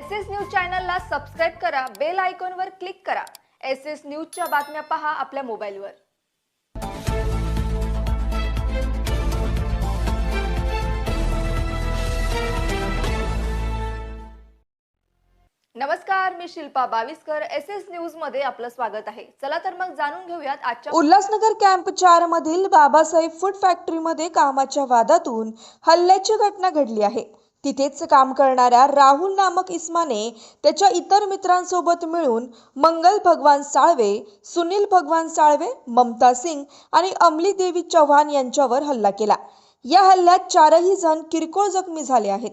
SS news चॅनलला subscribe करा, bell आयकॉनवर क्लिक करा। एसएस न्यूजच्या बातम्या पहा आपल्या मोबाईलवर। नमस्कार, मी शिल्पा बाविस्कर। एसएस न्यूज मध्ये आपलं स्वागत आहे। चला तर मग जाणून घेऊयात आजच्या उल्हासनगर कॅम्प 4 मधील बाबासाहेब फूड फॅक्टरीमध्ये कामाच्या वादातून हल्ल्याची घटना घडली आहे। तिथेच काम करणाऱ्या राहुल नामक इस्माने त्याच्या इतर मित्रांसोबत मिळून मंगल भगवान साळवे, सुनील भगवान साळवे, ममता सिंग आणि अमली देवी चव्हाण यांच्यावर हल्ला केला। या हल्ल्यात चारही जण किरकोळ जखमी झाले आहेत।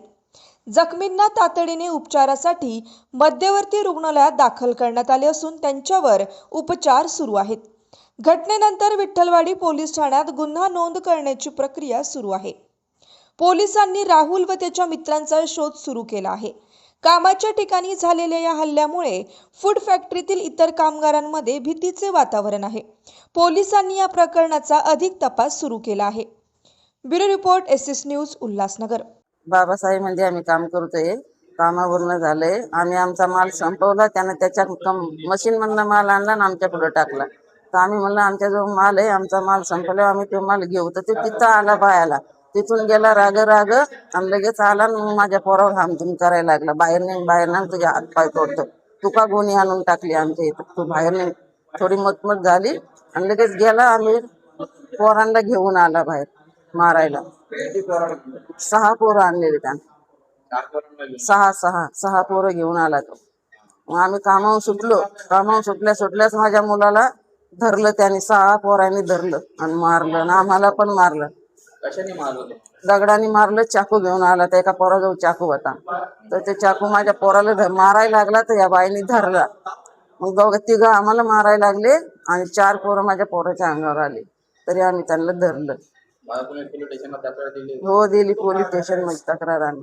जखमींना तातडीने उपचारासाठी मध्यवर्ती रुग्णालयात दाखल करण्यात आले असून त्यांच्यावर उपचार सुरू आहेत। घटनेनंतर विठ्ठलवाडी पोलीस ठाण्यात गुन्हा नोंद करण्याची प्रक्रिया सुरू आहे। पोलिसांनी राहुल व त्याच्या मित्रांचा शोध सुरू केला आहे। कामाच्या ठिकाणी झालेल्या या हल्ल्यामुळे फूड फॅक्टरीतील इतर कामगारांमध्ये भीतीचे वातावरण आहे। पोलिसांनी या प्रकरणाचा अधिक तपास सुरू केला आहे। Bureau report, SS news, Ulhasnagar. Babasaheb म्हणजे आम्ही काम करतोय, कामावरून झालंय। आम्ही आमचा माल संपवला, त्याने त्याच्या मशीन मधला माल आणला आणि आमच्या पुढे टाकला। तर आम्ही म्हणलं आमच्या जो माल आहे, आमचा माल संपला, आम्ही तो माल घेऊ। तर ते तिथं आला बायाला, तिथून गेला राग आणि लगेच आला आणि माझ्या पोरावर हामधूम करायला लागला। बाहेर नाही तुझ्या हात पाय तोडतो, तुका गोणी आणून टाकली आमच्या इथं, तू बाहेर नाही। थोडी मतमत झाली आणि लगेच गेला। आम्ही पोरांना घेऊन आला बाहेर मारायला। 6 पोरं आणलेले त्यानं, सहा पोरं घेऊन आला तो। मग आम्ही कामावून सुटल्याच माझ्या मुलाला धरलं, त्याने 6 पोरांनी धरलं आणि मारलं आणि आम्हाला पण मारलं। कशाने मारलं? दगडाने मारलं, चाकू घेऊन आला। त्या एका पोराजवळ चाकू होता, तर ते चाकू माझ्या पोराला मारायला लागला, तर या बाईने धरला। मग तिघं आम्हाला मारायला लागले आणि 4 पोरं माझ्या पोराच्या अंगावर आले, तरी आम्ही त्यांना धरलं। मला तुम्ही पोलीस स्टेशनला तक्रार दिली? हो दिली, पोलीस स्टेशन मध्ये तक्रार आली।